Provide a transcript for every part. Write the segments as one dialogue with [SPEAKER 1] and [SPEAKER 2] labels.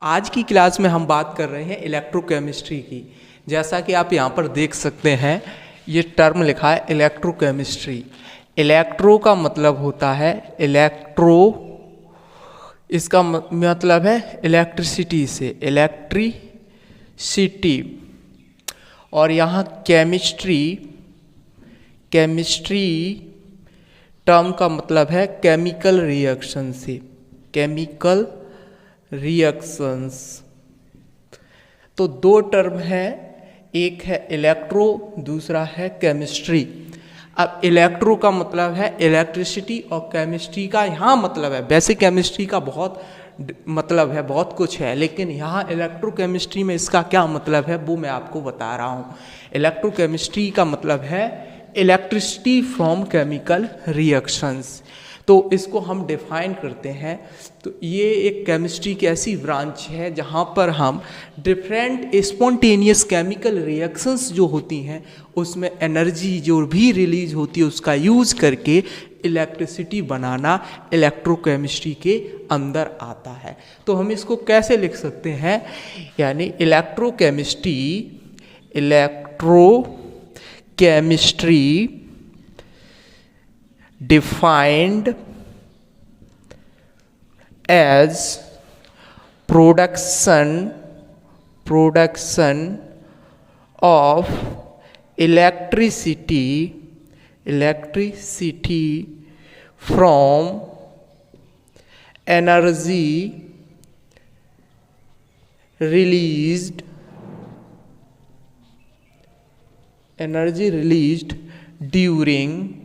[SPEAKER 1] आज की क्लास में हम बात कर रहे हैं इलेक्ट्रोकेमिस्ट्री की। जैसा कि आप यहाँ पर देख सकते हैं, ये टर्म लिखा है इलेक्ट्रोकेमिस्ट्री। इलेक्ट्रो का मतलब होता है इलेक्ट्रो, इसका मतलब है इलेक्ट्रिसिटी से, इलेक्ट्रिसिटी। और यहाँ केमिस्ट्री टर्म का मतलब है केमिकल रिएक्शन से, केमिकल रिएक्शंस। तो दो टर्म है, एक है इलेक्ट्रो, दूसरा है केमिस्ट्री। अब इलेक्ट्रो का मतलब है इलेक्ट्रिसिटी और केमिस्ट्री का यहाँ मतलब है, वैसे केमिस्ट्री का बहुत मतलब है, बहुत कुछ है, लेकिन यहाँ इलेक्ट्रोकेमिस्ट्री में इसका क्या मतलब है वो मैं आपको बता रहा हूँ। इलेक्ट्रोकेमिस्ट्री का मतलब है इलेक्ट्रिसिटी फ्रॉम केमिकल रिएक्शंस। तो इसको हम डिफाइन करते हैं। तो ये एक केमिस्ट्री की ऐसी ब्रांच है जहाँ पर हम डिफरेंट स्पॉन्टेनियस केमिकल रिएक्शंस जो होती हैं उसमें एनर्जी जो भी रिलीज होती है उसका यूज़ करके इलेक्ट्रिसिटी बनाना इलेक्ट्रोकेमिस्ट्री के अंदर आता है। तो हम इसको कैसे लिख सकते हैं, यानी electrochemistry defined as production of electricity from energy released during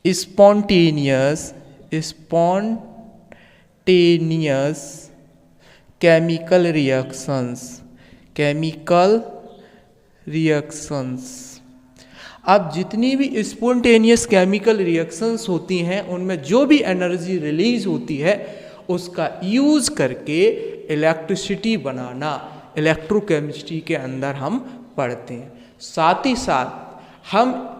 [SPEAKER 1] spontaneous chemical reactions। अब जितनी भी स्पॉन्टेनियस केमिकल रिएक्शंस होती हैं उनमें जो भी एनर्जी रिलीज होती है उसका यूज़ करके इलेक्ट्रिसिटी बनाना इलेक्ट्रोकेमिस्ट्री के अंदर हम पढ़ते हैं। साथ ही साथ हम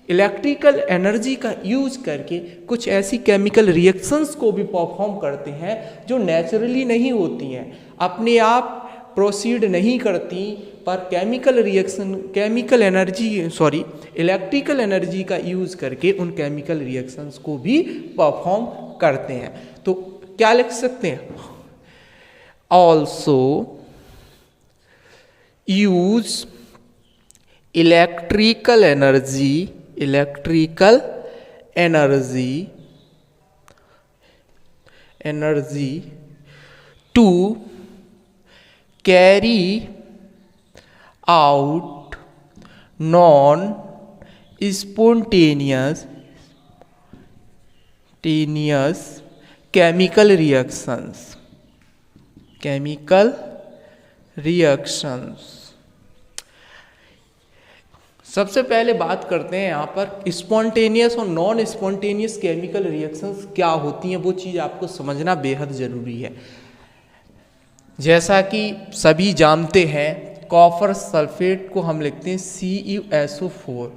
[SPEAKER 1] इलेक्ट्रिकल एनर्जी का यूज़ करके कुछ ऐसी केमिकल रिएक्शंस को भी परफॉर्म करते हैं जो नेचुरली नहीं होती हैं, अपने आप प्रोसीड नहीं करती, पर इलेक्ट्रिकल एनर्जी का यूज़ करके उन केमिकल रिएक्शंस को भी परफॉर्म करते हैं। तो क्या लिख सकते हैं, also use electrical energy to carry out non-spontaneous chemical reactions। सबसे पहले बात करते हैं यहाँ पर स्पॉन्टेनियस और नॉन स्पॉन्टेनियस केमिकल रिएक्शंस क्या होती हैं, वो चीज़ आपको समझना बेहद ज़रूरी है। जैसा कि सभी जानते हैं, कॉपर सल्फेट को हम लिखते हैं CuSO4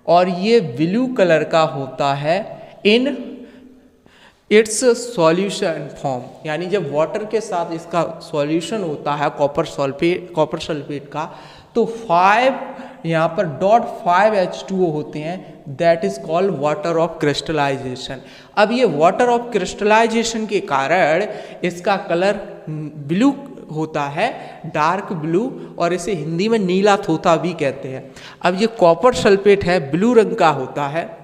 [SPEAKER 1] और ये ब्लू कलर का होता है इन इट्स सॉल्यूशन फॉर्म, यानी जब वाटर के साथ इसका सॉल्यूशन होता है कॉपर सल्फेट का, तो 5 यहाँ पर .5H2O होते हैं, that is called water of crystallisation. अब ये वाटर ऑफ क्रिस्टलाइजेशन के कारण इसका कलर ब्लू होता है, डार्क ब्लू, और इसे हिंदी में नीला तोता भी कहते हैं। अब ये कॉपर सल्फेट है, ब्लू रंग का होता है,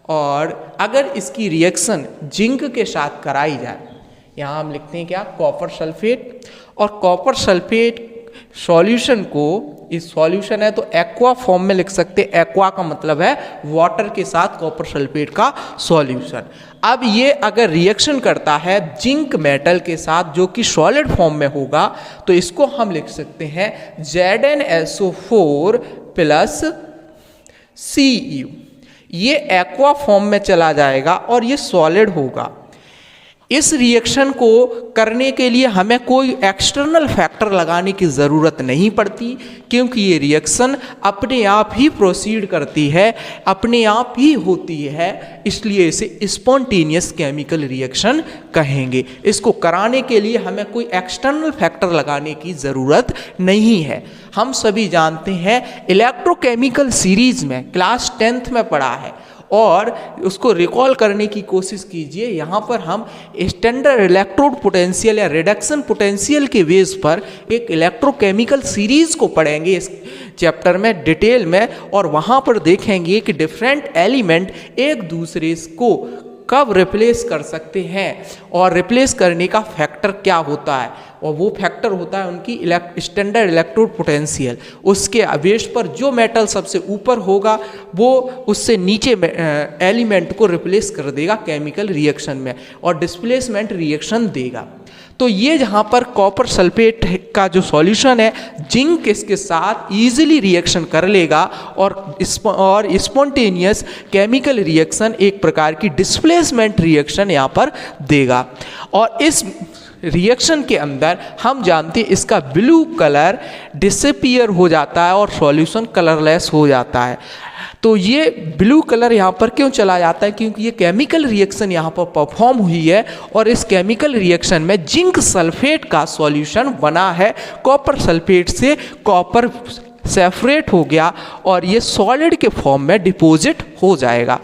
[SPEAKER 1] और अगर इसकी रिएक्शन जिंक के साथ कराई जाए, यहाँ हम लिखते हैं क्या, कॉपर सल्फेट, और कॉपर सल्फेट सॉल्यूशन को, इस सॉल्यूशन है तो एक्वा फॉर्म में लिख सकते हैं, एक्वा का मतलब है वाटर के साथ कॉपर सल्फेट का सॉल्यूशन। अब ये अगर रिएक्शन करता है जिंक मेटल के साथ जो कि सॉलिड फॉर्म में होगा, तो इसको हम लिख सकते हैं ZnSO4 प्लस Cu। ये एक्वा फॉर्म में चला जाएगा और ये सॉलिड होगा। इस रिएक्शन को करने के लिए हमें कोई एक्सटर्नल फैक्टर लगाने की ज़रूरत नहीं पड़ती, क्योंकि ये रिएक्शन अपने आप ही प्रोसीड करती है, अपने आप ही होती है, इसलिए इसे स्पॉन्टेनियस केमिकल रिएक्शन कहेंगे। इसको कराने के लिए हमें कोई एक्सटर्नल फैक्टर लगाने की ज़रूरत नहीं है। हम सभी जानते हैं इलेक्ट्रोकेमिकल सीरीज़ में क्लास 10th में पढ़ा है, और उसको रिकॉल करने की कोशिश कीजिए। यहाँ पर हम स्टैंडर्ड इलेक्ट्रोड पोटेंशियल या रिडक्शन पोटेंशियल के बेस पर एक इलेक्ट्रोकेमिकल सीरीज़ को पढ़ेंगे इस चैप्टर में डिटेल में, और वहाँ पर देखेंगे कि डिफरेंट एलिमेंट एक दूसरे को कब रिप्लेस कर सकते हैं और रिप्लेस करने का फैक्टर क्या होता है, और वो फैक्टर होता है उनकी स्टैंडर्ड इलेक्ट्रोड पोटेंशियल। उसके बेस पर जो मेटल सबसे ऊपर होगा वो उससे नीचे एलिमेंट को रिप्लेस कर देगा केमिकल रिएक्शन में और डिस्प्लेसमेंट रिएक्शन देगा। तो ये जहाँ पर कॉपर सल्फेट का जो सॉल्यूशन है, जिंक इसके साथ इजीली रिएक्शन कर लेगा और स्पॉन्टेनियस केमिकल रिएक्शन एक प्रकार की डिस्प्लेसमेंट रिएक्शन यहाँ पर देगा। और इस रिएक्शन के अंदर हम जानते हैं इसका ब्लू कलर डिसअपीयर हो जाता है और सॉल्यूशन कलरलेस हो जाता है। तो ये ब्लू कलर यहाँ पर क्यों चला जाता है, क्योंकि ये केमिकल रिएक्शन यहाँ पर परफॉर्म हुई है और इस केमिकल रिएक्शन में जिंक सल्फेट का सॉल्यूशन बना है, कॉपर सल्फेट से कॉपर सेपरेट हो गया और ये सॉलिड के फॉर्म में डिपॉजिट हो जाएगा।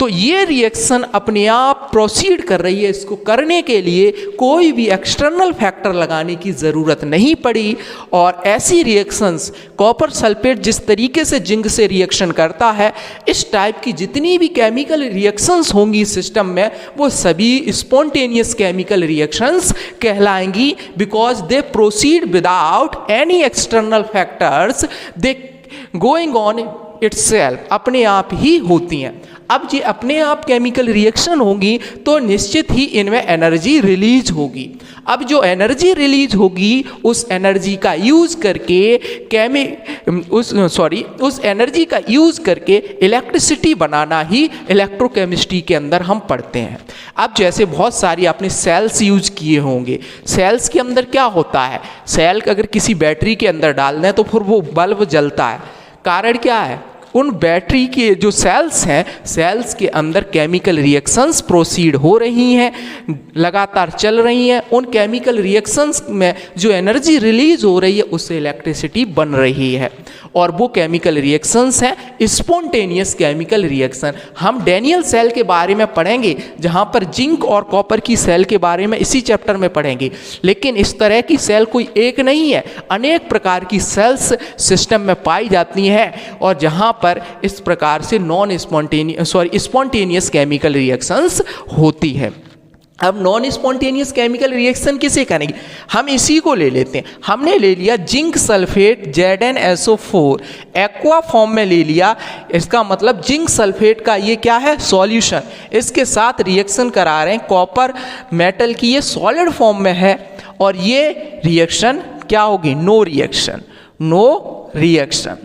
[SPEAKER 1] तो ये रिएक्शन अपने आप प्रोसीड कर रही है। इसको करने के लिए कोई भी एक्सटर्नल फैक्टर लगाने की ज़रूरत नहीं पड़ी, और ऐसी रिएक्शंस कॉपर सल्फेट जिस तरीके से जिंक से रिएक्शन करता है, इस टाइप की जितनी भी केमिकल रिएक्शंस होंगी सिस्टम में वो सभी स्पॉन्टेनियस केमिकल रिएक्शंस कहलाएंगी, because they proceed without any external factors, they going on itself, अपने आप ही होती हैं। अब ये अपने आप केमिकल रिएक्शन होंगी तो निश्चित ही इनमें एनर्जी रिलीज होगी। अब जो एनर्जी रिलीज होगी उस एनर्जी का यूज़ करके उस एनर्जी का यूज़ करके इलेक्ट्रिसिटी बनाना ही इलेक्ट्रोकेमिस्ट्री के अंदर हम पढ़ते हैं। अब जैसे बहुत सारी आपने सेल्स यूज किए होंगे, सेल्स के अंदर क्या होता है, सेल अगर किसी बैटरी के अंदर डाल दें तो फिर वो बल्ब जलता है। कारण क्या है, उन बैटरी के जो सेल्स हैं, सेल्स के अंदर केमिकल रिएक्शंस प्रोसीड हो रही हैं, लगातार चल रही हैं। उन केमिकल रिएक्शंस में जो एनर्जी रिलीज हो रही है उससे इलेक्ट्रिसिटी बन रही है, और वो केमिकल रिएक्शंस हैं स्पॉन्टेनियस केमिकल रिएक्शन। हम डैनियल सेल के बारे में पढ़ेंगे, जहाँ पर जिंक और कॉपर की सेल के बारे में इसी चैप्टर में पढ़ेंगे। लेकिन इस तरह की सेल कोई एक नहीं है, अनेक प्रकार की सेल्स सिस्टम में पाई जाती हैं, और जहाँ पर इस प्रकार से स्पॉन्टेनियस केमिकल रिएक्शंस होती है। अब नॉन स्पॉन्टेनियस केमिकल रिएक्शन किसे करेंगे, हम इसी को ले लेते हैं। हमने ले लिया zinc sulphate ZnSO4 aqua form में ले लिया। इसका मतलब जिंक सल्फेट का ये क्या है, सॉल्यूशन। इसके साथ रिएक्शन करा रहे हैं कॉपर मेटल की, ये सॉलिड फॉर्म में है, और ये रिएक्शन क्या होगी, नो रिएक्शन।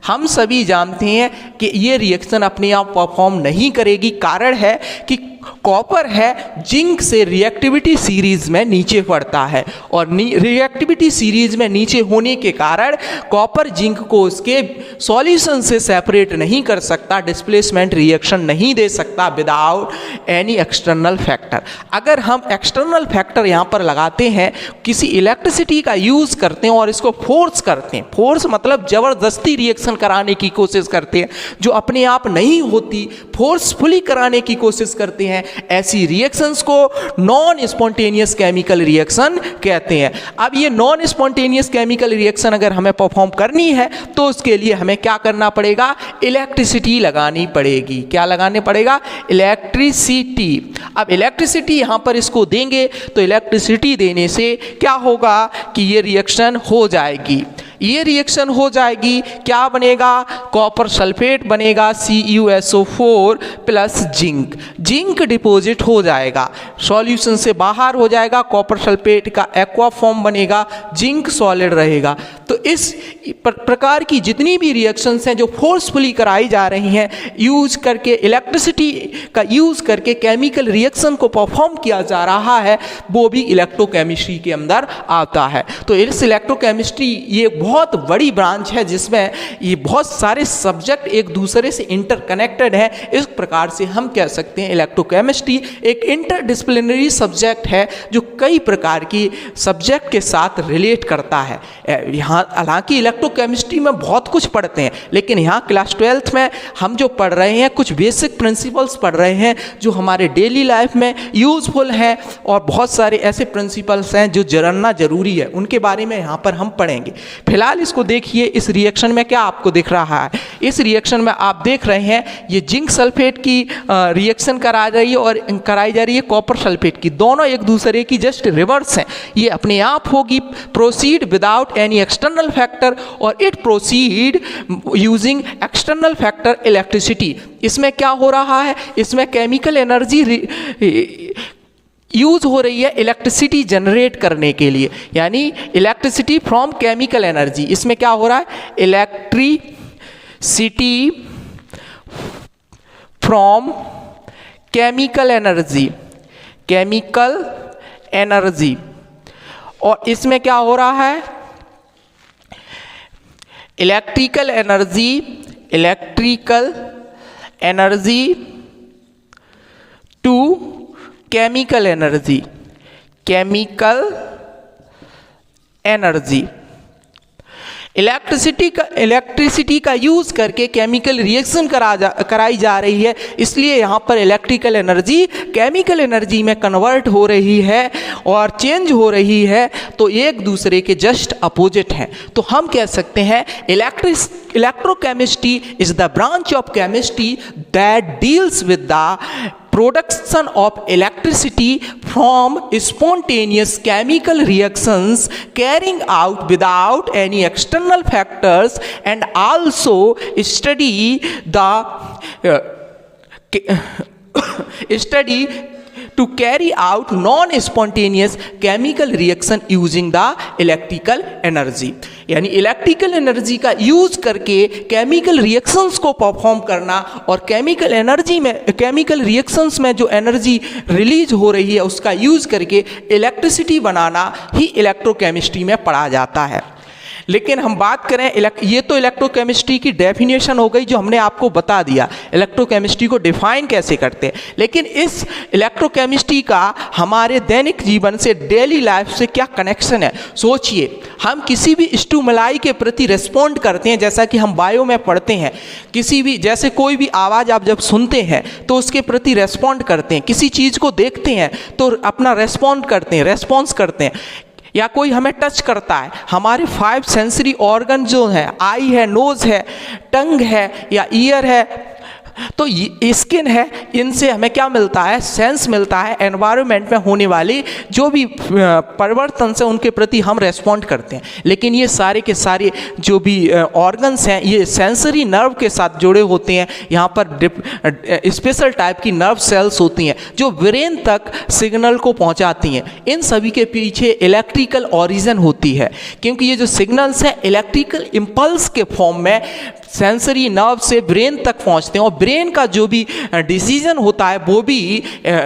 [SPEAKER 1] हम सभी जानते हैं कि ये रिएक्शन अपने आप परफॉर्म नहीं करेगी। कारण है कि कॉपर है जिंक से रिएक्टिविटी सीरीज में नीचे पड़ता है, और रिएक्टिविटी सीरीज में नीचे होने के कारण कॉपर जिंक को उसके सॉल्यूशन से सेपरेट नहीं कर सकता, डिस्प्लेसमेंट रिएक्शन नहीं दे सकता विदाउट एनी एक्सटर्नल फैक्टर। अगर हम एक्सटर्नल फैक्टर यहाँ पर लगाते हैं, किसी इलेक्ट्रिसिटी का यूज़ करते हैं और इसको फोर्स करते हैं, फोर्स मतलब ज़बरदस्ती रिएक्शन कराने की कोशिश करते हैं, जो अपने आप नहीं होती, फोर्सफुली कराने की कोशिश करते हैं, ऐसी रिएक्शंस को नॉन स्पॉन्टेनियस केमिकल रिएक्शन कहते हैं। अब ये नॉन स्पॉन्टेनियस केमिकल रिएक्शन अगर हमें परफॉर्म करनी है तो उसके लिए हमें क्या करना पड़ेगा, इलेक्ट्रिसिटी लगानी पड़ेगी। क्या लगाने पड़ेगा, इलेक्ट्रिसिटी। अब इलेक्ट्रिसिटी यहां पर इसको देंगे तो इलेक्ट्रिसिटी देने से क्या होगा कि ये रिएक्शन हो जाएगी। ये रिएक्शन हो जाएगी, क्या बनेगा, कॉपर सल्फेट बनेगा CuSO4 plus zinc, zinc deposit हो जाएगा, सॉल्यूशन से बाहर हो जाएगा, कॉपर सल्फेट का एक्वा फॉर्म बनेगा, जिंक सॉलिड रहेगा। तो इस प्रकार की जितनी भी रिएक्शंस हैं जो फोर्सफुली कराई जा रही हैं, यूज करके इलेक्ट्रिसिटी का यूज करके केमिकल रिएक्शन को परफॉर्म किया जा रहा है, वो भी इलेक्ट्रोकेमिस्ट्री के अंदर आता है। तो इस इलेक्ट्रोकेमिस्ट्री ये बहुत बड़ी ब्रांच है जिसमें ये बहुत सारे सब्जेक्ट एक दूसरे से इंटरकनेक्टेड हैं। इस प्रकार से हम कह सकते हैं इलेक्ट्रोकेमिस्ट्री एक इंटरडिसिप्लिनरी सब्जेक्ट है जो कई प्रकार की सब्जेक्ट के साथ रिलेट करता है। यहाँ हालांकि इलेक्ट्रोकेमिस्ट्री में बहुत कुछ पढ़ते हैं, लेकिन यहाँ क्लास 12th में हम जो पढ़ रहे हैं कुछ बेसिक प्रिंसिपल्स पढ़ रहे हैं जो हमारे डेली लाइफ में यूजफुल हैं, और बहुत सारे ऐसे प्रिंसिपल्स हैं जो जानना जरूरी है, उनके बारे में यहाँ पर हम पढ़ेंगे। फिलहाल इसको देखिए, इस रिएक्शन में क्या आपको दिख रहा है, इस रिएक्शन में आप देख रहे हैं ये जिंक सल्फेट की रिएक्शन कराई जा रही है और कराई जा रही है कॉपर सल्फेट की, दोनों एक दूसरे की जस्ट रिवर्स हैं। ये अपने आप होगी, proceed without any external factor, और it proceed using external factor electricity. इसमें क्या हो रहा है, इसमें केमिकल एनर्जी यूज हो रही है इलेक्ट्रिसिटी जनरेट करने के लिए, यानी इलेक्ट्रिसिटी फ्रॉम केमिकल एनर्जी। इसमें क्या हो रहा है, electricity from chemical energy, chemical energy, और इसमें क्या हो रहा है, electrical energy, electrical energy to chemical energy, chemical energy. Electricity का यूज करके केमिकल रिएक्शन कराई जा रही है, इसलिए यहाँ पर इलेक्ट्रिकल एनर्जी केमिकल एनर्जी में कन्वर्ट हो रही है और चेंज हो रही है, तो एक दूसरे के जस्ट अपोजिट हैं। तो हम कह सकते हैं electrochemistry is the branch of chemistry that deals with the production of electricity from spontaneous chemical reactions carrying out without any external factors, and also study to carry out non-spontaneous chemical reaction using the electrical energy। यानी electrical energy का use करके chemical reactions को perform करना, और chemical energy में, chemical reactions में जो energy release हो रही है उसका यूज करके इलेक्ट्रिसिटी बनाना ही इलेक्ट्रोकेमिस्ट्री में पढ़ा जाता है। लेकिन हम बात करें, ये तो इलेक्ट्रोकेमिस्ट्री की डेफिनेशन हो गई जो हमने आपको बता दिया, इलेक्ट्रोकेमिस्ट्री को डिफाइन कैसे करते हैं। लेकिन इस इलेक्ट्रोकेमिस्ट्री का हमारे दैनिक जीवन से, डेली लाइफ से क्या कनेक्शन है। सोचिए, हम किसी भी स्टिमुलाई के प्रति रिस्पॉन्ड करते हैं, जैसा कि हम बायो में पढ़ते हैं, किसी भी, जैसे कोई भी आवाज़ आप जब सुनते हैं तो उसके प्रति रेस्पॉन्ड करते हैं, किसी चीज़ को देखते हैं तो अपना रेस्पॉन्ड करते हैं, रेस्पॉन्स करते हैं, या कोई हमें टच करता है, हमारे 5 सेंसरी ऑर्गन जो हैं, आई है, नोज़ है, टंग है या ईयर है, तो स्किन है, इनसे हमें क्या मिलता है, सेंस मिलता है। एनवायरनमेंट में होने वाली जो भी परिवर्तन से उनके प्रति हम रेस्पॉन्ड करते हैं। लेकिन ये सारे के सारे जो भी ऑर्गन्स हैं ये सेंसरी नर्व के साथ जुड़े होते हैं। यहाँ पर स्पेशल टाइप की नर्व सेल्स होती हैं जो ब्रेन तक सिग्नल को पहुँचाती हैं। इन सभी के पीछे इलेक्ट्रिकल ओरिजिन होती है, क्योंकि ये जो सिग्नल्स हैं इलेक्ट्रिकल इम्पल्स के फॉर्म में सेंसरी नर्व से ब्रेन तक पहुंचते हैं, और ब्रेन का जो भी डिसीजन होता है वो भी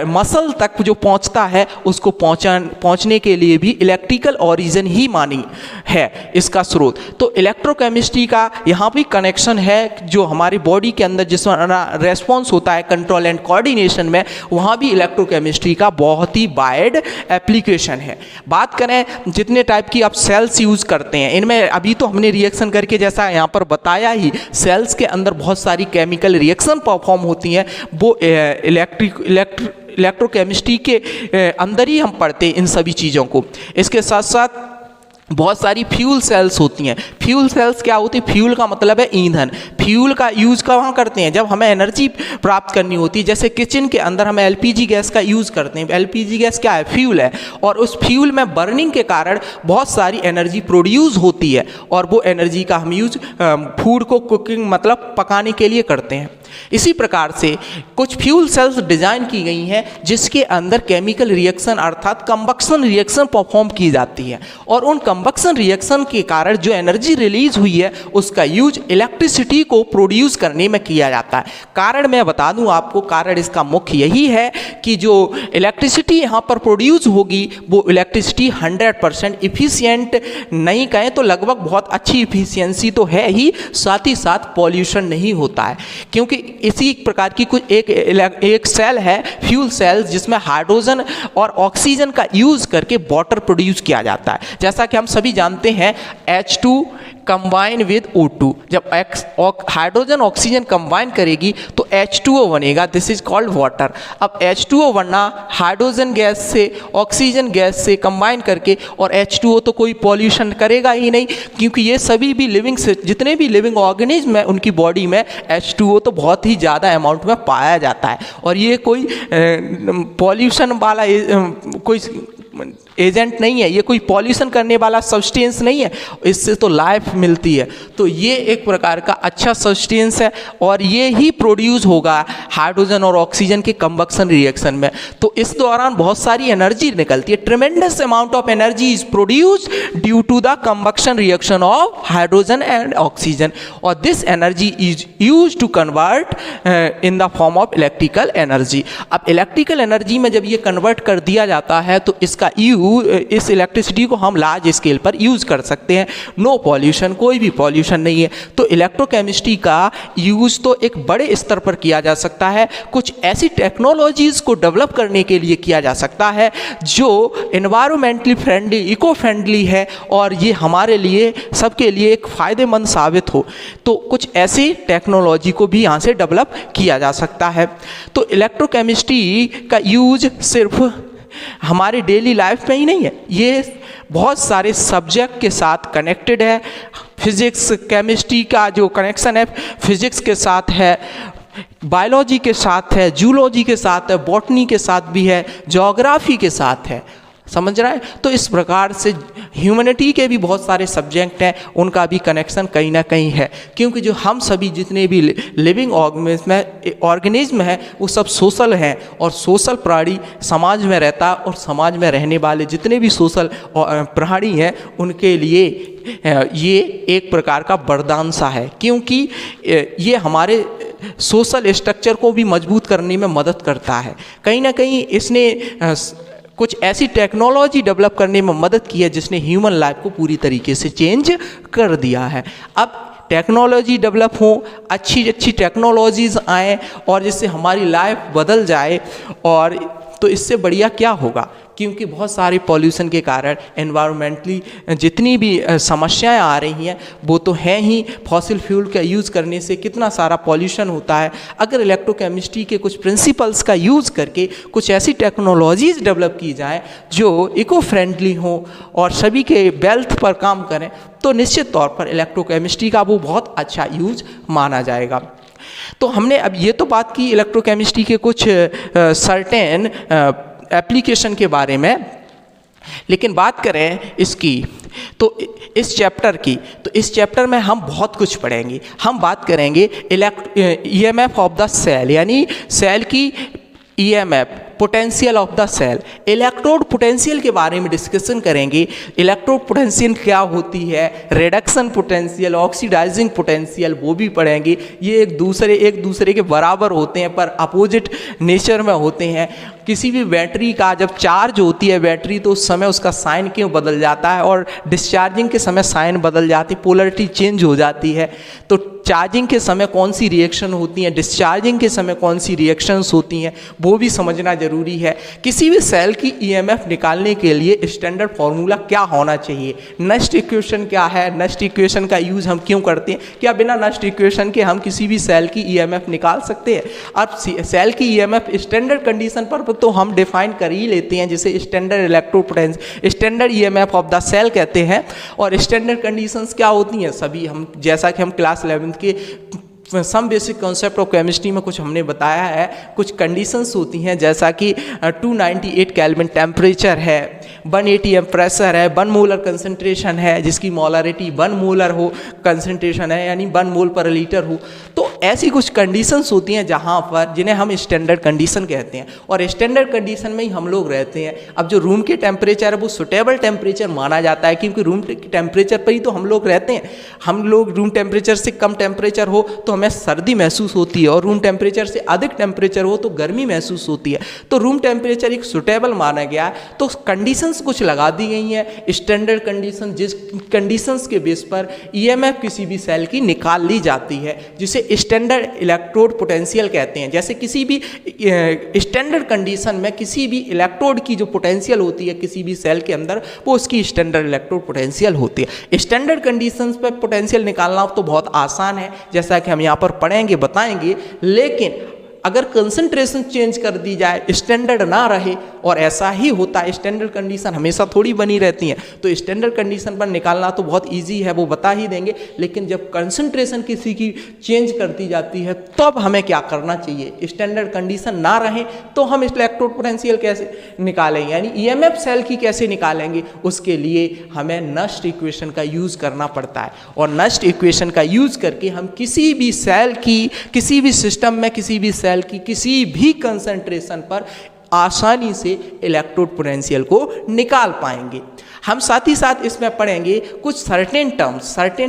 [SPEAKER 1] मसल तक जो पहुंचता है उसको पहुंचने के लिए भी इलेक्ट्रिकल ओरिजिन ही मानी है इसका स्रोत। तो इलेक्ट्रोकेमिस्ट्री का यहाँ भी कनेक्शन है, जो हमारी बॉडी के अंदर जिसमें रेस्पॉन्स होता है कंट्रोल एंड कोऑर्डिनेशन में, वहाँ भी इलेक्ट्रोकेमिस्ट्री का बहुत ही वाइड एप्लीकेशन है। बात करें जितने टाइप की आप सेल्स यूज़ करते हैं, इनमें अभी तो हमने रिएक्शन करके जैसा यहाँ पर बताया ही, सेल्स के अंदर बहुत सारी केमिकल रिएक्शन परफॉर्म होती हैं, वो इलेक्ट्रोकेमिस्ट्री के अंदर ही हम पढ़ते हैं इन सभी चीज़ों को। इसके साथ साथ बहुत सारी फ्यूल सेल्स होती हैं। फ्यूल सेल्स क्या होती है? फ्यूल का मतलब है ईंधन। फ्यूल का यूज़ कहाँ करते हैं? जब हमें एनर्जी प्राप्त करनी होती है, जैसे किचन के अंदर हमें एलपीजी गैस का यूज़ करते हैं। एलपीजी गैस क्या है? फ्यूल है, और उस फ्यूल में बर्निंग के कारण बहुत सारी एनर्जी प्रोड्यूस होती है, और वो एनर्जी का हम यूज फूड को कुकिंग मतलब पकाने के लिए करते हैं। इसी प्रकार से कुछ फ्यूल सेल्स डिज़ाइन की गई हैं जिसके अंदर केमिकल रिएक्शन अर्थात कंबक्शन रिएक्शन परफॉर्म की जाती है, और उन कंबक्शन रिएक्शन के कारण जो एनर्जी रिलीज हुई है उसका यूज इलेक्ट्रिसिटी को प्रोड्यूस करने में किया जाता है। कारण मैं बता दूं आपको, कारण इसका मुख्य यही है कि जो इलेक्ट्रिसिटी यहाँ पर प्रोड्यूस होगी वो इलेक्ट्रिसिटी 100% इफिशियंट नहीं कहें तो लगभग बहुत अच्छी इफिशियंसी तो है ही, साथ ही साथ पॉल्यूशन नहीं होता है। क्योंकि इसी प्रकार की कुछ एक सेल है फ्यूल सेल जिसमें हाइड्रोजन और ऑक्सीजन का यूज करके वाटर प्रोड्यूस किया जाता है। जैसा कि हम सभी जानते हैं H2 कंबाइन विद O2, जब हाइड्रोजन ऑक्सीजन कंबाइन करेगी तो H2O बनेगा, दिस इज कॉल्ड वाटर। अब H2O बनना हाइड्रोजन गैस से ऑक्सीजन गैस से कंबाइन करके, और H2O तो कोई पॉल्यूशन करेगा ही नहीं, क्योंकि ये सभी भी लिविंग से जितने भी लिविंग ऑर्गेनिज्म है उनकी बॉडी में H2O तो बहुत ही ज़्यादा अमाउंट में पाया जाता है, और ये कोई पॉल्यूशन वाला कोई एजेंट नहीं है, ये कोई पॉल्यूशन करने वाला सब्सटेंस नहीं है, इससे तो लाइफ मिलती है। तो ये एक प्रकार का अच्छा सब्सटेंस है, और ये ही प्रोड्यूस होगा हाइड्रोजन और ऑक्सीजन के कंबक्शन रिएक्शन में। तो इस दौरान बहुत सारी एनर्जी निकलती है, tremendous amount of energy is produced due to the combustion reaction of hydrogen and oxygen, और this energy is use to convert in the form of electrical energy. अब इलेक्ट्रिकल एनर्जी में जब ये कन्वर्ट कर दिया जाता है तो इसका इस इलेक्ट्रिसिटी को हम लार्ज स्केल पर यूज कर सकते हैं। नो पॉल्यूशन, कोई भी पॉल्यूशन नहीं है। तो इलेक्ट्रोकेमिस्ट्री का यूज तो एक बड़े स्तर पर किया जा सकता है, कुछ ऐसी टेक्नोलॉजीज को डेवलप करने के लिए किया जा सकता है जो एनवायरमेंटली फ्रेंडली, इको फ्रेंडली है, और ये हमारे लिए सबके लिए एक फ़ायदेमंद साबित हो। तो कुछ ऐसी टेक्नोलॉजी को भी यहाँ से डेवलप किया जा सकता है। तो इलेक्ट्रोकेमिस्ट्री का यूज सिर्फ हमारे डेली लाइफ में ही नहीं है, ये बहुत सारे सब्जेक्ट के साथ कनेक्टेड है। फिजिक्स केमिस्ट्री का जो कनेक्शन है फिजिक्स के साथ है, बायोलॉजी के साथ है, जूलॉजी के साथ है, बॉटनी के साथ भी है, ज्योग्राफी के साथ है, समझ रहा है। तो इस प्रकार से ह्यूमैनिटी के भी बहुत सारे सब्जेक्ट हैं, उनका भी कनेक्शन कहीं ना कहीं है, क्योंकि जो हम सभी जितने भी लिविंग ऑर्गेनिज्म हैं वो सब सोशल हैं, और सोशल प्राणी समाज में रहता है, और समाज में रहने वाले जितने भी सोशल प्राणी हैं उनके लिए ये एक प्रकार का वरदान सा है, क्योंकि ये हमारे सोशल स्ट्रक्चर को भी मजबूत करने में मदद करता है। कहीं ना कहीं इसने कुछ ऐसी टेक्नोलॉजी डेवलप करने में मदद की है जिसने ह्यूमन लाइफ को पूरी तरीके से चेंज कर दिया है। अब टेक्नोलॉजी डेवलप हो, अच्छी अच्छी टेक्नोलॉजीज़ आएँ और जिससे हमारी लाइफ बदल जाए, और तो इससे बढ़िया क्या होगा, क्योंकि बहुत सारे पॉल्यूशन के कारण एनवायरमेंटली जितनी भी समस्याएं आ रही हैं वो तो हैं ही। फॉसिल फ्यूल का यूज़ करने से कितना सारा पॉल्यूशन होता है। अगर इलेक्ट्रोकेमिस्ट्री के कुछ प्रिंसिपल्स का यूज़ करके कुछ ऐसी टेक्नोलॉजीज़ डेवलप की जाएं जो इको फ्रेंडली हो और सभी के वेल्थ पर काम करें, तो निश्चित तौर पर इलेक्ट्रोकेमिस्ट्री का वो बहुत अच्छा यूज माना जाएगा। तो हमने अब ये तो बात की इलेक्ट्रोकेमिस्ट्री के कुछ सर्टेन एप्लीकेशन के बारे में, लेकिन बात करें इसकी तो इस चैप्टर की, तो इस चैप्टर में हम बहुत कुछ पढ़ेंगे। हम बात करेंगे EMF ऑफ द सेल, यानी सेल की EMF, potential of the cell. Electrode potential के बारे में डिस्कशन करेंगे। इलेक्ट्रोड पोटेंशियल क्या होती है, रिडक्शन पोटेंशियल, ऑक्सीडाइजिंग पोटेंशियल, वो भी पढ़ेंगे। ये एक दूसरे के बराबर होते हैं पर अपोजिट नेचर में होते हैं। किसी भी बैटरी का जब चार्ज होती है बैटरी तो उस समय उसका साइन क्यों बदल जाता है, और डिस्चार्जिंग के समय साइन बदल जाती है, पोलरिटी चेंज हो जाती है। तो चार्जिंग के समय कौन सी रिएक्शन होती हैं, डिस्चार्जिंग के समय कौन सी रिएक्शंस होती हैं, वो भी समझना जरूरी है। किसी भी सेल की ईएमएफ निकालने के लिए स्टैंडर्ड फार्मूला क्या होना चाहिए, नस्ट इक्वेशन क्या है, नस्ट इक्वेशन का यूज़ हम क्यों करते हैं, क्या बिना नस्ट इक्वेशन के हम किसी भी सेल की ईएमएफ निकाल सकते हैं। अब सेल की ईएमएफ स्टैंडर्ड कंडीशन पर तो हम डिफाइन कर ही लेते हैं, जिसे standard electrode potential, standard EMF of the cell कहते हैं। और स्टैंडर्ड कंडीशंस क्या होती हैं, सभी हम जैसा कि हम क्लास 11th के some basic concept of chemistry में कुछ हमने बताया है, कुछ कंडीशंस होती हैं जैसा कि 298 केल्विन टेम्परेचर है, 1 atm प्रेशर है, 1 मोलर कंसंट्रेशन है जिसकी मोलरिटी 1 मोलर हो, कंसंट्रेशन है यानी 1 मोल पर लीटर हो। तो ऐसी कुछ कंडीशंस होती हैं जहाँ पर जिन्हें हम स्टैंडर्ड कंडीशन कहते हैं, और स्टैंडर्ड कंडीशन में ही हम लोग रहते हैं। अब जो रूम के टेम्परेचर है वो सुटेबल टेम्परेचर माना जाता है, क्योंकि रूम के टेम्परेचर पर ही तो हम लोग रहते हैं। हम लोग रूम टेम्परेचर से कम टेम्परेचर हो तो हमें सर्दी महसूस होती है, और रूम टेम्परेचर से अधिक टेम्परेचर हो तो गर्मी महसूस होती है। तो रूम टेम्परेचर एक सुटेबल माना गया है। तो कंडीशंस कुछ लगा दी गई हैं स्टैंडर्ड कंडीशन, जिस कंडीशंस के बेस पर ईएमएफ किसी भी सेल की निकाल ली जाती है, जिसे स्टैंडर्ड इलेक्ट्रोड पोटेंशियल कहते हैं। जैसे किसी भी स्टैंडर्ड कंडीशन में किसी भी इलेक्ट्रोड की जो पोटेंशियल होती है किसी भी सेल के अंदर, वो उसकी स्टैंडर्ड इलेक्ट्रोड पोटेंशियल होती है। स्टैंडर्ड कंडीशंस पर पोटेंशियल निकालना तो बहुत आसान है, जैसा कि हम यहाँ पर पढ़ेंगे बताएंगे। लेकिन अगर कंसंट्रेशन चेंज कर दी जाए, स्टैंडर्ड ना रहे, और ऐसा ही होता है, स्टैंडर्ड कंडीशन हमेशा थोड़ी बनी रहती हैं, तो स्टैंडर्ड कंडीशन पर निकालना तो बहुत इजी है, वो बता ही देंगे। लेकिन जब कंसंट्रेशन किसी की चेंज कर दी जाती है तब हमें क्या करना चाहिए, स्टैंडर्ड कंडीशन ना रहे तो हम इलेक्ट्रोड पोटेंशियल कैसे निकालेंगे, यानी ईएमएफ सेल की कैसे निकालेंगे। उसके लिए हमें नस्ट इक्वेशन का यूज़ करना पड़ता है, और नस्ट इक्वेशन का यूज़ करके हम किसी भी सेल की, किसी भी सिस्टम में किसी भी सेल की किसी भी कंसंट्रेशन पर आसानी से इलेक्ट्रोड पोटेंशियल को निकाल पाएंगे। हम साथ ही साथ इसमें पढ़ेंगे कुछ सर्टेन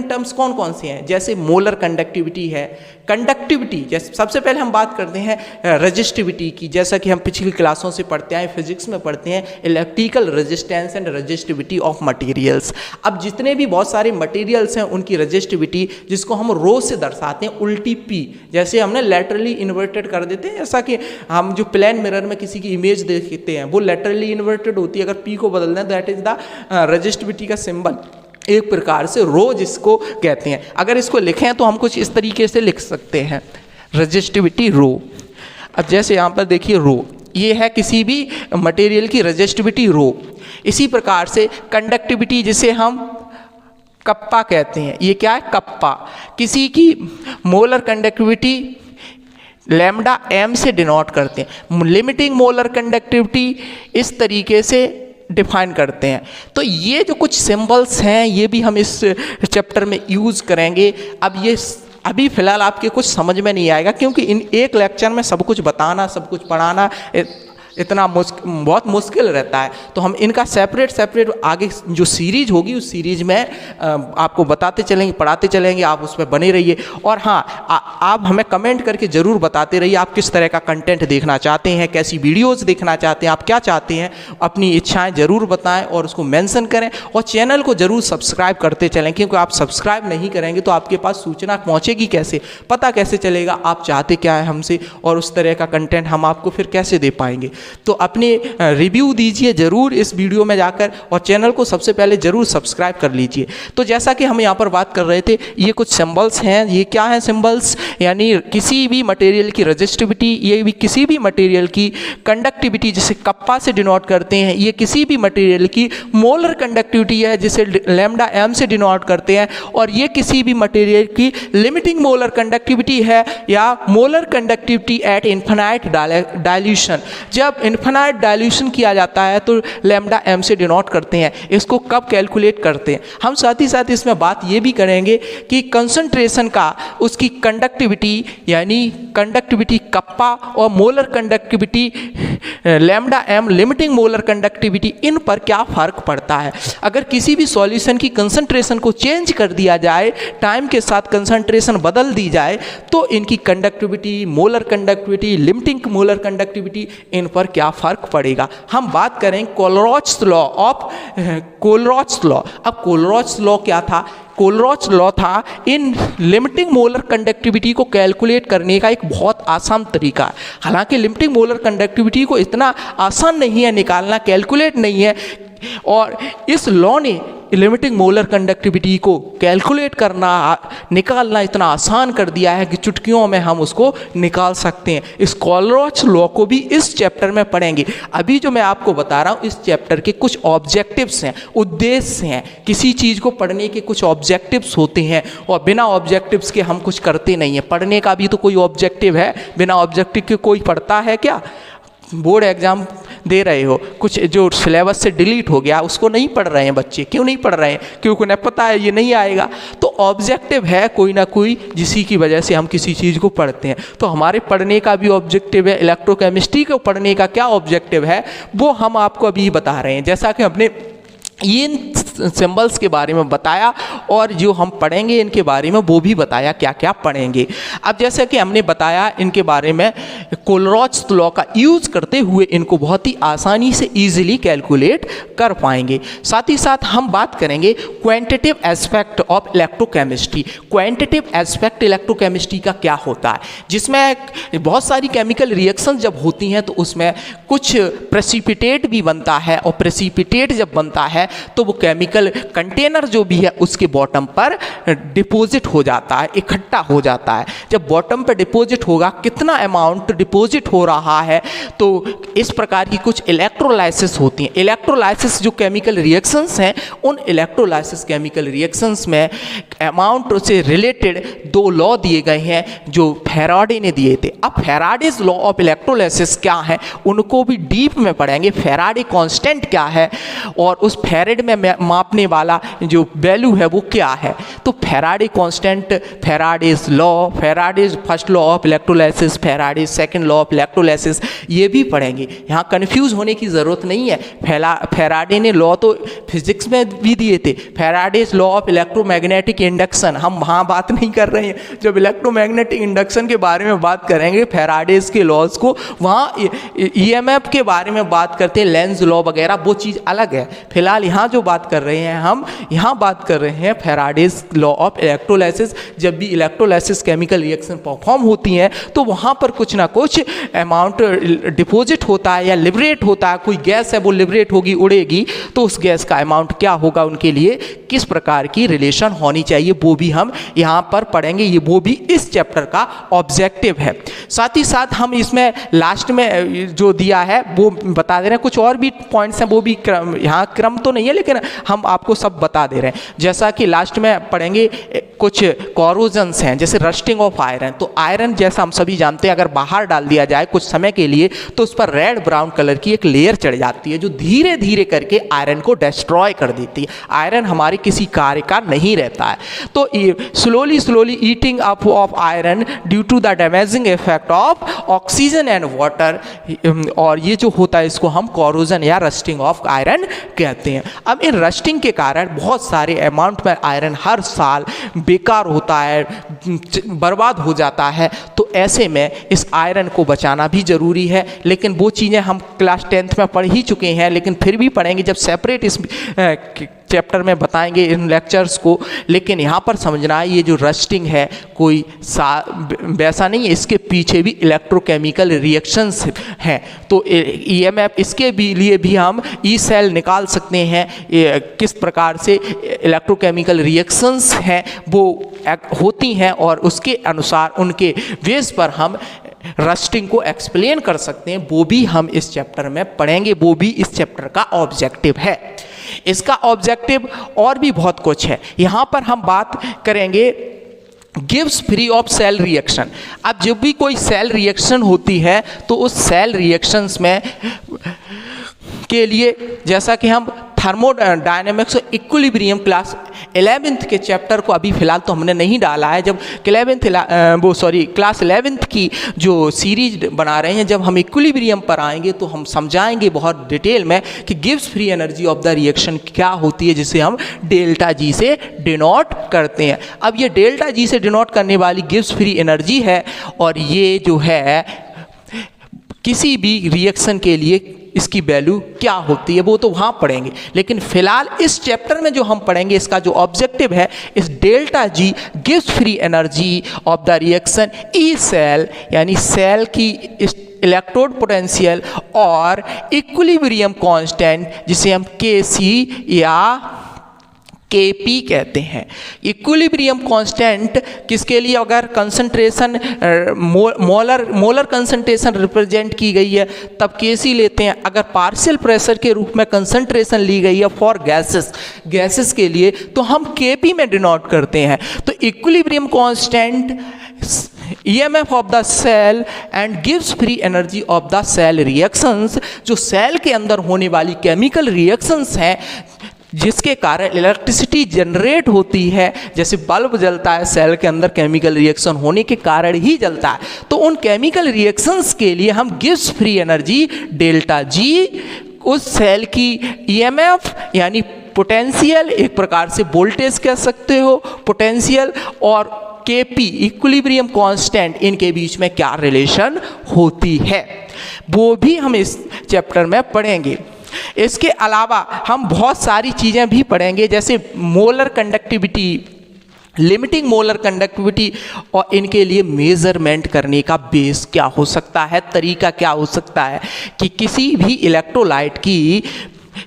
[SPEAKER 1] टर्म्स कौन कौन से हैं, जैसे मोलर कंडक्टिविटी है, कंडक्टिविटी। जैसे सबसे पहले हम बात करते हैं रेजिस्टिविटी की, जैसा कि हम पिछली क्लासों से पढ़ते आए, फिजिक्स में पढ़ते हैं electrical resistance and resistivity of materials. अब जितने भी बहुत सारे मटेरियल्स हैं उनकी रेजिस्टिविटी, जिसको हम रो से दर्शाते हैं उल्टी पी, जैसे हमने लेटरली इन्वर्टेड कर देते हैं, जैसा कि हम जो प्लेन मिरर में किसी की इमेज देखते हैं वो लेटरली इन्वर्टेड होती है, अगर पी को बदल दें दैट इज द रेजिस्टिविटी का सिंबल, एक प्रकार से रो जिसको कहते हैं। अगर इसको लिखें तो हम कुछ इस तरीके से लिख सकते हैं, रेजिस्टिविटी रो। अब जैसे यहाँ पर देखिए रो, ये है किसी भी मटेरियल की रेजिस्टिविटी रो। इसी प्रकार से कंडक्टिविटी, जिसे हम कप्पा कहते हैं, ये क्या है कप्पा, किसी की मोलर कंडक्टिविटी लैम्डा एम से डिनोट करते हैं। लिमिटिंग मोलर कंडक्टिविटी इस तरीके से डिफाइन करते हैं। तो ये जो कुछ सिंबल्स हैं ये भी हम इस चैप्टर में यूज़ करेंगे। अब ये अभी फ़िलहाल आपके कुछ समझ में नहीं आएगा, क्योंकि इन एक लेक्चर में सब कुछ बताना, सब कुछ पढ़ाना इतना बहुत मुश्किल रहता है। तो हम इनका सेपरेट आगे जो सीरीज होगी उस सीरीज में आपको बताते चलेंगे, पढ़ाते चलेंगे, आप उस पर बने रहिए। और हाँ, आप हमें कमेंट करके ज़रूर बताते रहिए आप किस तरह का कंटेंट देखना चाहते हैं, कैसी वीडियोज़ देखना चाहते हैं, आप क्या चाहते हैं, अपनी इच्छाएँ ज़रूर बताएँ और उसको मेंशन करें। और चैनल को ज़रूर सब्सक्राइब करते चलें, क्योंकि आप सब्सक्राइब नहीं करेंगे तो आपके पास सूचना पहुँचेगी कैसे, पता कैसे चलेगा आप चाहते क्या है हमसे, और उस तरह का कंटेंट हम आपको फिर कैसे दे पाएंगे। तो अपने रिव्यू दीजिए ज़रूर इस वीडियो में जाकर, और चैनल को सबसे पहले ज़रूर सब्सक्राइब कर लीजिए। तो जैसा कि हम यहाँ पर बात कर रहे थे, ये कुछ सिंबल्स हैं। ये क्या हैं सिंबल्स, यानी किसी भी मटेरियल की रेजिस्टिविटी, ये भी किसी भी मटेरियल की कंडक्टिविटी जिसे कप्पा से डिनोट करते हैं, ये किसी भी मटेरियल की मोलर कंडक्टिविटी है जिसे लैम्डा एम से डिनोट करते हैं, और ये किसी भी मटेरियल की लिमिटिंग मोलर कंडक्टिविटी है या molar conductivity eight infinite dilution. जब इन्फिनाइट डाइल्यूशन किया जाता है तो लैम्डा एम से डिनोट करते हैं। इसको कब कैलकुलेट करते हैं हम साथ ही साथ इसमें बात ये भी करेंगे कि कंसंट्रेशन का, उसकी कंडक्टिविटी यानी कंडक्टिविटी कप्पा और molar conductivity lambda M limiting molar conductivity, इन पर क्या फ़र्क पड़ता है। अगर किसी भी सॉल्यूशन की कंसंट्रेशन को चेंज कर दिया जाए, टाइम के साथ कंसंट्रेशन बदल दी जाए, तो इनकी conductivity, molar conductivity, limiting molar conductivity, इन पर क्या फ़र्क पड़ेगा। हम बात करें Kohlrausch law of Kohlrausch law. अब कोलरॉच लॉ क्या था? कोलरॉच लॉ था इन लिमिटिंग मोलर कंडक्टिविटी को कैलकुलेट करने का एक बहुत आसान तरीका है। हालांकि लिमिटिंग मोलर कंडक्टिविटी को इतना आसान नहीं है निकालना, कैलकुलेट नहीं है, और इस लॉ ने लिमिटिंग मोलर कंडक्टिविटी को कैलकुलेट करना, निकालना इतना आसान कर दिया है कि चुटकियों में हम उसको निकाल सकते हैं। इस कोलरॉच लॉ को भी इस चैप्टर में पढ़ेंगे। अभी जो मैं आपको बता रहा हूँ इस चैप्टर के कुछ ऑब्जेक्टिव्स हैं, उद्देश्य हैं। किसी चीज़ को पढ़ने के कुछ ऑब्जेक्टिव्स होते हैं और बिना ऑब्जेक्टिव्स के हम कुछ करते नहीं हैं। पढ़ने का भी तो कोई ऑब्जेक्टिव है, बिना ऑब्जेक्टिव के कोई पढ़ता है क्या? बोर्ड एग्जाम दे रहे हो, कुछ जो सिलेबस से डिलीट हो गया उसको नहीं पढ़ रहे हैं बच्चे। क्यों नहीं पढ़ रहे हैं? क्योंकि उन्हें पता है ये नहीं आएगा। तो ऑब्जेक्टिव है कोई ना कोई जिसी की वजह से हम किसी चीज़ को पढ़ते हैं। तो हमारे पढ़ने का भी ऑब्जेक्टिव है। इलेक्ट्रोकेमिस्ट्री को पढ़ने का क्या ऑब्जेक्टिव है वो हम आपको अभी बता रहे हैं। जैसा कि हमने इन सिंबल्स के बारे में बताया और जो हम पढ़ेंगे इनके बारे में वो भी बताया क्या क्या पढ़ेंगे। अब जैसे कि हमने बताया इनके बारे में, कोलरॉच लॉ का यूज़ करते हुए इनको बहुत ही आसानी से इजीली कैलकुलेट कर पाएंगे। साथ ही साथ हम बात करेंगे quantitative aspect of electrochemistry. Quantitative aspect electrochemistry का क्या होता है, जिसमें बहुत सारी केमिकल रिएक्शन जब होती हैं तो उसमें कुछ प्रेसिपिटेट भी बनता है, और प्रेसिपिटेट जब बनता है तो वो केमिकल कंटेनर जो भी है उसके बॉटम पर डिपॉजिट हो जाता है, इकट्ठा हो जाता है। जब बॉटम पर डिपॉजिट होगा, कितना अमाउंट डिपॉजिट हो रहा है, तो इस प्रकार की कुछ इलेक्ट्रोलाइसिस होती हैं। इलेक्ट्रोलाइसिस जो केमिकल रिएक्शंस हैं, उन इलेक्ट्रोलाइसिस केमिकल रिएक्शंस में अमाउंट से रिलेटेड दो लॉ दिए गए हैं जो फैराडे ने दिए थे। अब फैराडेज लॉ ऑफ इलेक्ट्रोलाइसिस क्या है उनको भी डीप में पढ़ेंगे। फैराडे कांस्टेंट क्या है और उस फैराड में मापने वाला जो वैल्यू है वो क्या है। तो Faraday constant, Faraday's law, Faraday's first law of electrolysis, Faraday's second law of electrolysis, ये भी पढ़ेंगे। यहाँ कंफ्यूज होने की ज़रूरत नहीं है। फैराडे ने लॉ तो फिजिक्स में भी दिए थे। Faraday's law of electromagnetic induction, हम वहाँ बात नहीं कर रहे हैं। जब इलेक्ट्रोमैग्नेटिक इंडक्शन के बारे में बात करेंगे फैराडेज के लॉज को, वहाँ ईएमएफ के बारे में बात करते हैं, लेंज लॉ वगैरह, वो चीज़ अलग है। फिलहाल यहाँ जो बात कर रहे हैं हम, यहाँ बात कर रहे हैं फैराडेज लॉ ऑफ इलेक्ट्रोलाइसिस। जब भी इलेक्ट्रोलाइसिस केमिकल रिएक्शन परफॉर्म होती हैं तो वहाँ पर कुछ ना कुछ अमाउंट डिपॉजिट होता है या लिबरेट होता है। कोई गैस है वो लिबरेट होगी, उड़ेगी, तो उस गैस का अमाउंट क्या होगा, उनके लिए किस प्रकार की रिलेशन होनी चाहिए, वो भी हम यहाँ पर पढ़ेंगे। ये वो भी इस चैप्टर का ऑब्जेक्टिव है। साथ ही साथ हम इसमें लास्ट में जो दिया है वो बता दे रहे हैं। कुछ और भी पॉइंट्स हैं, वो भी यहाँ क्रम तो नहीं है लेकिन हम आपको सब बता दे रहे हैं। जैसा कि लास्ट में पढ़ेंगे कुछ कॉरोजन्स हैं, जैसे रस्टिंग ऑफ आयरन। तो आयरन जैसा हम सभी जानते हैं अगर बाहर डाल दिया जाए कुछ समय के लिए तो उस पर रेड ब्राउन कलर की एक लेयर चढ़ जाती है जो धीरे धीरे करके आयरन को डिस्ट्रॉय कर देती है। आयरन हमारे किसी कार्य का नहीं रहता है। तो slowly eating up of iron due to the damaging effect of oxygen and water, और ये जो होता है इसको हम कॉरोजन या रस्टिंग ऑफ आयरन कहते हैं। अब इन रस्टिंग के कारण बहुत सारे अमाउंट में आयरन हर साल बेकार होता है, बर्बाद हो जाता है। तो ऐसे में इस आयरन को बचाना भी ज़रूरी है। लेकिन वो चीज़ें हम क्लास 10th में पढ़ ही चुके हैं, लेकिन फिर भी पढ़ेंगे जब सेपरेट इस चैप्टर में बताएंगे इन लेक्चर्स को। लेकिन यहाँ पर समझना है ये जो रस्टिंग है कोई वैसा नहीं है, इसके पीछे भी इलेक्ट्रोकेमिकल रिएक्शंस हैं। तो ईएमएफ इसके भी लिए भी हम ई सेल निकाल सकते हैं। किस प्रकार से इलेक्ट्रोकेमिकल रिएक्शंस हैं वो होती हैं और उसके अनुसार उनके बेस पर हम रस्टिंग को एक्सप्लेन कर सकते हैं, वो भी हम इस चैप्टर में पढ़ेंगे। वो भी इस चैप्टर का ऑब्जेक्टिव है। इसका ऑब्जेक्टिव और भी बहुत कुछ है। यहाँ पर हम बात करेंगे गिव्स फ्री ऑफ सेल रिएक्शन। अब जब भी कोई सेल रिएक्शन होती है तो उस सेल रिएक्शंस में के लिए जैसा कि हम थर्मोडायनेमिक्स और इक्विलिब्रियम क्लास 11th के चैप्टर को अभी फ़िलहाल तो हमने नहीं डाला है। जब क्लास 11th की जो सीरीज बना रहे हैं, जब हम इक्विलिब्रियम पर आएंगे तो हम समझाएंगे बहुत डिटेल में कि gives free energy of the reaction क्या होती है, जिसे हम डेल्टा जी से डिनोट करते हैं। अब ये डेल्टा जी से डिनोट करने वाली गिव्स फ्री एनर्जी है और ये जो है किसी भी रिएक्शन के लिए इसकी वैल्यू क्या होती है वो तो वहाँ पढ़ेंगे, लेकिन फिलहाल इस चैप्टर में जो हम पढ़ेंगे इसका जो ऑब्जेक्टिव है, इस डेल्टा जी गिव्स free energy of the reaction E cell, यानी सेल की इलेक्ट्रोड पोटेंशियल और इक्विलिब्रियम कांस्टेंट जिसे हम Kc या Kp कहते हैं। इक्विलिब्रियम कांस्टेंट किसके लिए, अगर कंसंट्रेशन मोलर कंसंट्रेशन रिप्रेजेंट की गई है तब Kc लेते हैं, अगर पार्शियल प्रेशर के रूप में कंसंट्रेशन ली गई है फॉर गैसेस के लिए तो हम Kp में डिनोट करते हैं। तो equilibrium constant EMF of the cell and गिव्स free energy of the cell reactions, जो सेल के अंदर होने वाली केमिकल रिएक्शंस हैं जिसके कारण इलेक्ट्रिसिटी जनरेट होती है, जैसे बल्ब जलता है सेल के अंदर केमिकल रिएक्शन होने के कारण ही जलता है, तो उन केमिकल रिएक्शंस के लिए हम gives free energy delta G उस सेल की EMF यानी पोटेंशियल, एक प्रकार से वोल्टेज कह सकते हो पोटेंशियल, और Kp इक्विलिब्रियम कांस्टेंट, इनके बीच में क्या रिलेशन होती है वो भी हम इस चैप्टर में पढ़ेंगे। इसके अलावा हम बहुत सारी चीज़ें भी पढ़ेंगे, जैसे molar conductivity, limiting molar conductivity, और इनके लिए मेजरमेंट करने का बेस क्या हो सकता है, तरीका क्या हो सकता है कि किसी भी इलेक्ट्रोलाइट की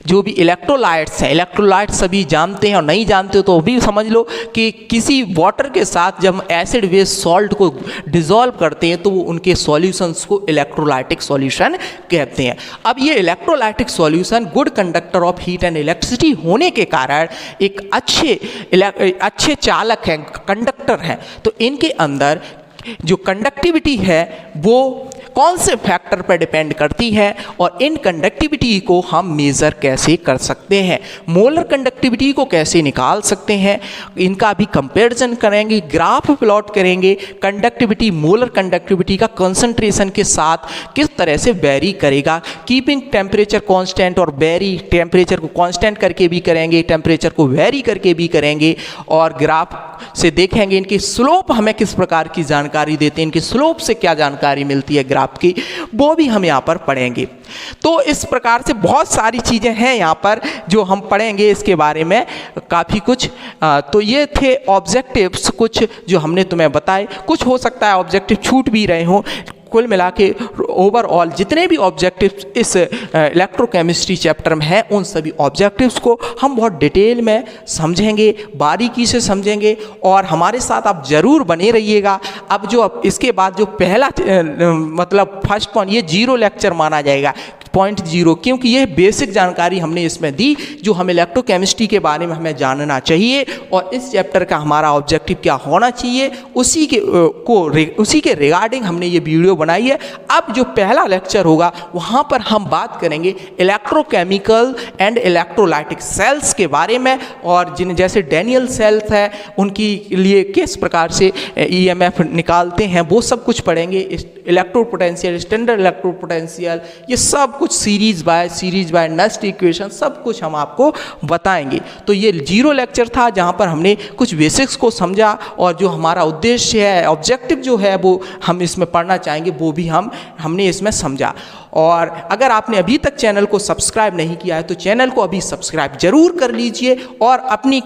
[SPEAKER 1] जो भी इलेक्ट्रोलाइट्स हैं, इलेक्ट्रोलाइट सभी जानते हैं और नहीं जानते हो तो भी समझ लो कि किसी वाटर के साथ जब हम एसिड बेस सॉल्ट को डिसॉल्व करते हैं तो वो उनके सॉल्यूशंस को इलेक्ट्रोलाइटिक सॉल्यूशन कहते हैं। अब ये electrolytic solution good conductor of heat and electricity होने के कारण एक अच्छे चालक हैं, कंडक्टर हैं, तो इनके अंदर जो कंडक्टिविटी है वो कौन से फैक्टर पर डिपेंड करती है और इन कंडक्टिविटी को हम मेज़र कैसे कर सकते हैं, मोलर कंडक्टिविटी को कैसे निकाल सकते हैं, इनका भी कंपैरिजन करेंगे, ग्राफ प्लॉट करेंगे, कंडक्टिविटी मोलर कंडक्टिविटी का कंसंट्रेशन के साथ किस तरह से वेरी करेगा, कीपिंग टेम्परेचर कांस्टेंट और वेरी टेम्परेचर को कांस्टेंट करके भी करेंगे, टेम्परेचर को वेरी करके भी करेंगे, और ग्राफ से देखेंगे इनकी स्लोप हमें किस प्रकार की जानकारी देते हैं, इनकी स्लोप से क्या जानकारी मिलती है ग्राफ की, वो भी हम यहाँ पर पढ़ेंगे। तो इस प्रकार से बहुत सारी चीज़ें हैं यहाँ पर जो हम पढ़ेंगे, इसके बारे में काफ़ी कुछ। तो ये थे ऑब्जेक्टिव्स कुछ जो हमने तुम्हें बताए, कुछ हो सकता है ऑब्जेक्टिव छूट भी रहे हों। कुल मिला के ओवरऑल जितने भी ऑब्जेक्टिव्स इस इलेक्ट्रोकेमिस्ट्री चैप्टर में हैं उन सभी ऑब्जेक्टिव्स को हम बहुत डिटेल में समझेंगे, बारीकी से समझेंगे, और हमारे साथ आप ज़रूर बने रहिएगा। अब जो इसके बाद जो पहला मतलब फर्स्ट पॉइंट, ये 0 लेक्चर माना जाएगा, पॉइंट 0, क्योंकि यह बेसिक जानकारी हमने इसमें दी जो हमें इलेक्ट्रोकेमिस्ट्री के बारे में हमें जानना चाहिए, और इस चैप्टर का हमारा ऑब्जेक्टिव क्या होना चाहिए उसी के रिगार्डिंग हमने ये वीडियो बनाई है। अब जो पहला लेक्चर होगा वहाँ पर हम बात करेंगे इलेक्ट्रोकेमिकल एंड इलेक्ट्रोलाइटिक सेल्स के बारे में, और जिन जैसे डैनियल सेल्स है उनकी लिए किस प्रकार से EMF निकालते हैं वो सब कुछ पढ़ेंगे। Electro potential, standard electro potential, ये सब कुछ सीरीज बाय नेक्स्ट इक्वेशन सब कुछ हम आपको बताएंगे। तो ये 0 लेक्चर था जहाँ पर हमने कुछ बेसिक्स को समझा, और जो हमारा उद्देश्य है, ऑब्जेक्टिव जो है वो हम इसमें पढ़ना चाहेंगे वो भी हमने इसमें समझा। और अगर आपने अभी तक चैनल को सब्सक्राइब नहीं किया है तो चैनल को अभी सब्सक्राइब जरूर कर लीजिए, और अपनी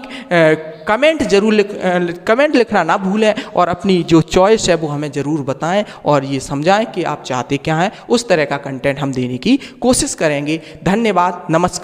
[SPEAKER 1] कमेंट लिखना ना भूलें, और अपनी जो चॉइस है वो हमें ज़रूर बताएं और ये समझाएं कि आप चाहते क्या हैं, उस तरह का कंटेंट हम देने की कोशिश करेंगे। धन्यवाद, नमस्कार।